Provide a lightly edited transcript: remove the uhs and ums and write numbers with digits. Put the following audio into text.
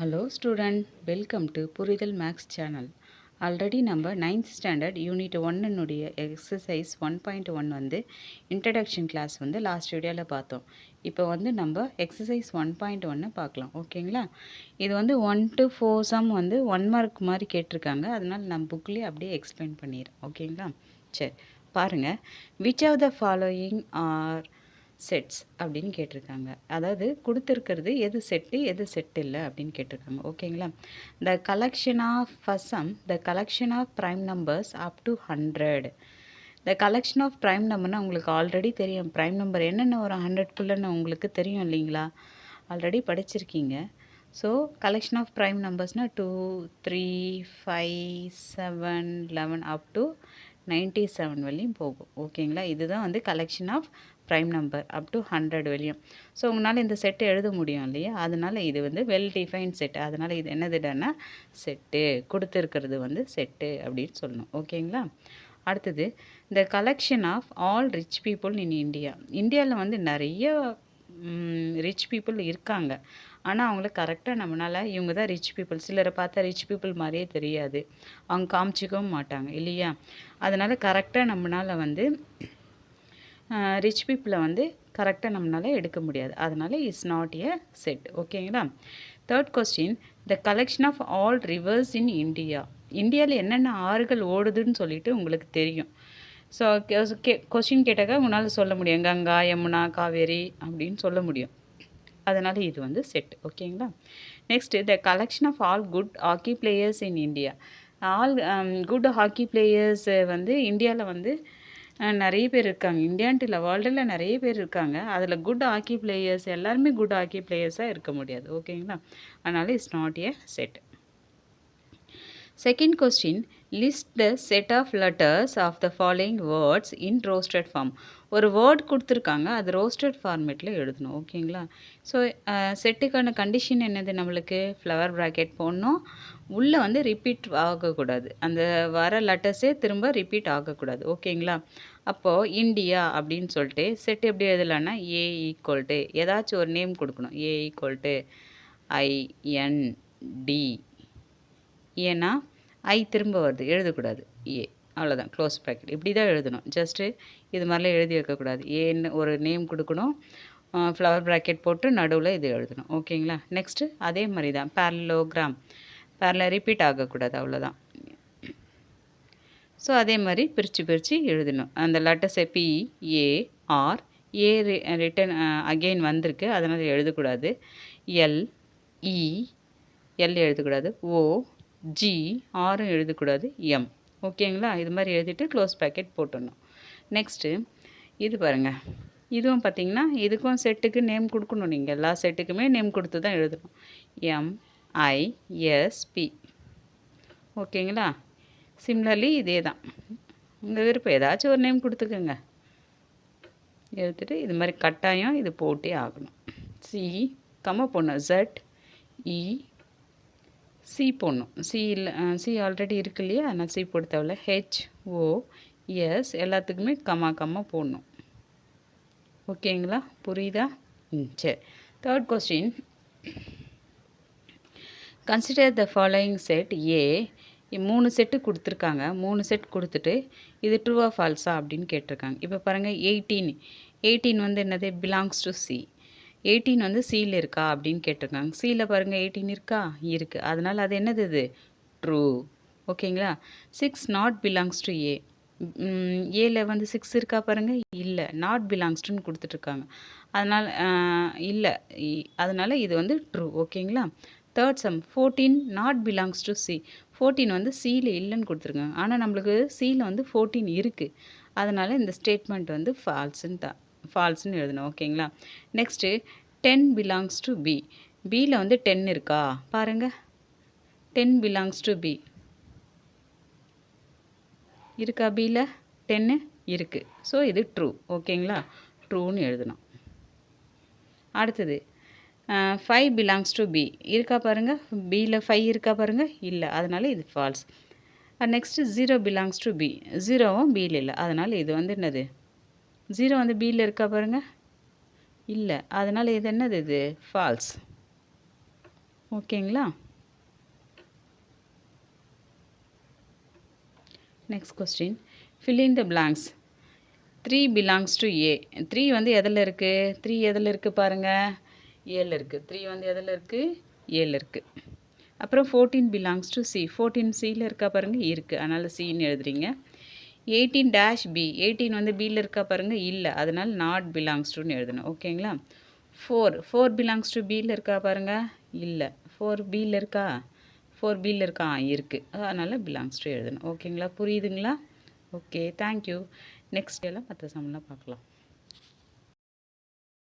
Hello student, welcome to புரிதல் maths channel. Already நம்ம 9th standard unit 1 exercise 1.1 வந்து introduction class வந்து last வீடியோவில் பார்த்தோம். இப்போ வந்து நம்ம எக்ஸசைஸ் 1.1 பார்க்கலாம். ஓகேங்களா? இது வந்து 1 to 4 சம் வந்து 1 மார்க் மாதிரி கேட்டிருக்காங்க. அதனால் நம்ம புக்லேயே அப்படியே எக்ஸ்பிளைன் பண்ணிடுறேன். ஓகேங்களா? சரி பாருங்கள். Which of the following are sets அப்படின்னு கேட்டிருக்காங்க. அதாவது கொடுத்துருக்கிறது எது செட்டு எது செட் இல்லை அப்படின்னு கேட்டிருக்காங்க. ஓகேங்களா? த கலெக்ஷன் ஆஃப் ஃபசம் the collection of prime numbers up to 100. The collection of prime நம்பர்னால் உங்களுக்கு ஆல்ரெடி தெரியும். ப்ரைம் நம்பர் என்னென்ன ஒரு 100க்குள்ளேன்னு உங்களுக்கு தெரியும் இல்லைங்களா? ஆல்ரெடி படிச்சிருக்கீங்க. ஸோ கலெக்ஷன் ஆஃப் ப்ரைம் நம்பர்ஸ்னால் 2, 3, 5, 7, 11 அப் டு 97 வரையும் போகும். ஓகேங்களா? இதுதான் வந்து collection of prime number up to 100 வரையும். ஸோ உங்களால் இந்த செட்டு எழுத முடியும் இல்லையா? அதனால் இது வந்து வெல் டிஃபைன் செட். அதனால் இது என்னதுடானா செட்டு, கொடுத்துருக்கிறது வந்து செட்டு அப்படின்னு சொல்லணும். ஓகேங்களா? அடுத்தது இந்த collection of all rich people in India. இந்தியாவில் வந்து நிறைய ரிச் பீப்புள் இருக்காங்க. ஆனால் அவங்கள கரெக்டாக நம்மளால் இவங்க தான் ரிச் பீப்புள், சிலரை பார்த்தா ரிச் பீப்புள் மாதிரியே தெரியாது, அவங்க காமிச்சிக்கவும் மாட்டாங்க இல்லையா? அதனால் கரெக்டாக நம்மளால் வந்து ரிச் பீப்புளை வந்து கரெக்டாக நம்மளால் எடுக்க முடியாது. அதனால் இட்ஸ் நாட் எ செட். ஓகேங்களா? Third question, the collection of all rivers in India. இந்தியாவில் என்னென்ன ஆறுகள் ஓடுதுன்னு சொல்லிட்டு உங்களுக்கு தெரியும். ஸோ கொஸ்டின் கேட்டாக்கா உன்னால் சொல்ல முடியும், கங்கா, யமுனா, காவேரி அப்படின்னு சொல்ல முடியும். அதனால் இது வந்து செட். ஓகேங்களா? Next the collection of all good hockey players in India. All good hockey players வந்து இந்தியாவில் வந்து நிறைய பேர் இருக்காங்க. இந்தியான்ட்டு இல்லை, வேர்ல்டில் நிறைய பேர் இருக்காங்க. அதில் குட் ஹாக்கி பிளேயர்ஸ் எல்லாருமே குட் ஹாக்கி பிளேயர்ஸாக இருக்க முடியாது. ஓகேங்களா? அதனால் it's not a set. Second question, list the set of letters of the following words in roster form. ஒரு வேர்ட் கொடுத்துருக்காங்க, அது ரோஸ்டட் ஃபார்மேட்டில் எழுதணும். ஓகேங்களா? ஸோ செட்டுக்கான கண்டிஷன் என்னது? நம்மளுக்கு ஃப்ளவர் ப்ராக்கெட் போடணும், உள்ளே வந்து ரிப்பீட் ஆகக்கூடாது, அந்த வர லெட்டர்ஸே திரும்ப ரிப்பீட் ஆகக்கூடாது. ஓகேங்களா? அப்போது இந்தியா அப்படின்னு சொல்லிட்டு செட் எப்படி எழுதலான்னா ஏ ஈக்குவல் டு ஏதாச்சும் ஒரு நேம் கொடுக்கணும். ஏ ஈக்குவல் டு IND. ஏன்னா ஐ திரும்ப வருது, எழுதக்கூடாது. ஏ, அவ்வளோதான், க்ளோஸ் ப்ராக்கெட். இப்படி தான் எழுதணும். ஜஸ்ட்டு இது மாதிரிலாம் எழுதி வைக்கக்கூடாது. ஏன்னு ஒரு நேம் கொடுக்கணும், ஃப்ளவர் ப்ராக்கெட் போட்டு நடுவில் இது எழுதணும். ஓகேங்களா? நெக்ஸ்ட்டு அதே மாதிரி தான் பேரலோகிராம், ரிப்பீட் ஆகக்கூடாது, அவ்வளோதான். ஸோ அதே மாதிரி பிரித்து எழுதணும். அந்த லெட்டர்ஸை PAR, ஏ ரிட்டன் அகெயின் வந்திருக்கு, அதனால் எழுதக்கூடாது. எல் எழுதக்கூடாது. OG, ஆரும் எழுதக்கூடாது. M. ஓகேங்களா? இது மாதிரி எழுதிட்டு க்ளோஸ் ப்ராக்கெட் போட்டுடணும். நெக்ஸ்ட்டு இது பாருங்கள். இதுவும் பார்த்திங்கன்னா இதுக்கும் செட்டுக்கு நேம் கொடுக்கணும். நீங்கள் எல்லா செட்டுக்குமே நேம் கொடுத்து தான் எழுதணும். MISP. ஓகேங்களா? சிம்லர்லி இதே தான், உங்கள் விருப்பம், ஏதாச்சும் ஒரு நேம் கொடுத்துக்குங்க. எழுத்துட்டு இது மாதிரி கட்டாயம் இது போட்டே ஆகணும். C, கம்மா போடணும். ZEC போடணும். சி ஆல்ரெடி இருக்கு இல்லையா? நான் சி போட தேவையில்ல. HOS எல்லாத்துக்குமே கம்மா போடணும். ஓகேங்களா? புரியுதா? சரி. Third question, consider the following set A. 3 set கொடுத்துருக்காங்க. 3 செட் கொடுத்துட்டு இது ட்ரூவா ஃபால்ஸா அப்படின்னு கேட்டிருக்காங்க. இப்போ பாருங்கள், 18 வந்து என்னது? Belongs to C. 18 வந்து சியில் இருக்கா அப்படின்னு கேட்டிருக்காங்க. சியில் பாருங்கள் 18 இருக்கா? இருக்குது. அதனால் அது என்னது? இது ட்ரூ. ஓகேங்களா? 6 நாட் பிலாங்ஸ் டு ஏ. ஏல வந்து 6 இருக்கா பாருங்கள்? இல்லை, நாட் பிலாங்ஸ் டுன்னு கொடுத்துட்ருக்காங்க. அதனால் இல்லை, அதனால் இது வந்து ட்ரூ. ஓகேங்களா? Third sum, 14 not belongs to C. 14 வந்து சியில் இல்லைன்னு கொடுத்துருக்காங்க. ஆனால் நம்மளுக்கு சியில் வந்து 14 இருக்குது. அதனால் இந்த ஸ்டேட்மெண்ட் வந்து ஃபால்ஸுன்னு எழுதணும். ஓகேங்களா? Next 10 blanks to be. பியில் வந்து 10 இருக்கா பாருங்கள்? 10 பிலாங்ஸ் டு பி இருக்கா? பியில் 10 இருக்குது. ஸோ இது ட்ரூ. ஓகேங்களா? ட்ரூன்னு எழுதணும். அடுத்தது 5 பிலாங்ஸ் டு பி இருக்கா பாருங்கள்? பியில் 5 இருக்கா பாருங்கள்? இல்லை, அதனால் இது false. Next 0 belongs to B. 0வும் பியில் இல்லை, அதனால் இது வந்து என்னது? 0 வந்து பியில் இருக்கா பாருங்கள்? இல்லை, அதனால் இது என்னது? இது ஃபால்ஸ். ஓகேங்களா? Next question, fill in the blanks. 3 belongs to A. 3 வந்து எதில் இருக்குது? 3 எதில் இருக்குது பாருங்கள், ஏல இருக்குது. 3 வந்து எதில் இருக்குது? ஏல இருக்குது. அப்புறம் 14 belongs to C. 14 Cயில் இருக்கா பாருங்கள், இருக்குது. அதனால் Cன்னு எழுதுறீங்க. 18 dash B. 18 வந்து Bயில் இருக்கா பாருங்கள், இல்லை. அதனால் not belongs toன்னு எழுதணும். ஓகேங்களா? 4 belongs to Bயில் இருக்கா பாருங்கள், இல்லை. 4 Bயில் இருக்கா? 4 Bயில் இருக்கா? இருக்குது. அதனால் belongs to எழுதணும். ஓகேங்களா? புரியுதுங்களா? Okay, thank you. நெக்ஸ்ட் எல்லாம் மற்ற சம்லாம் பார்க்கலாம்.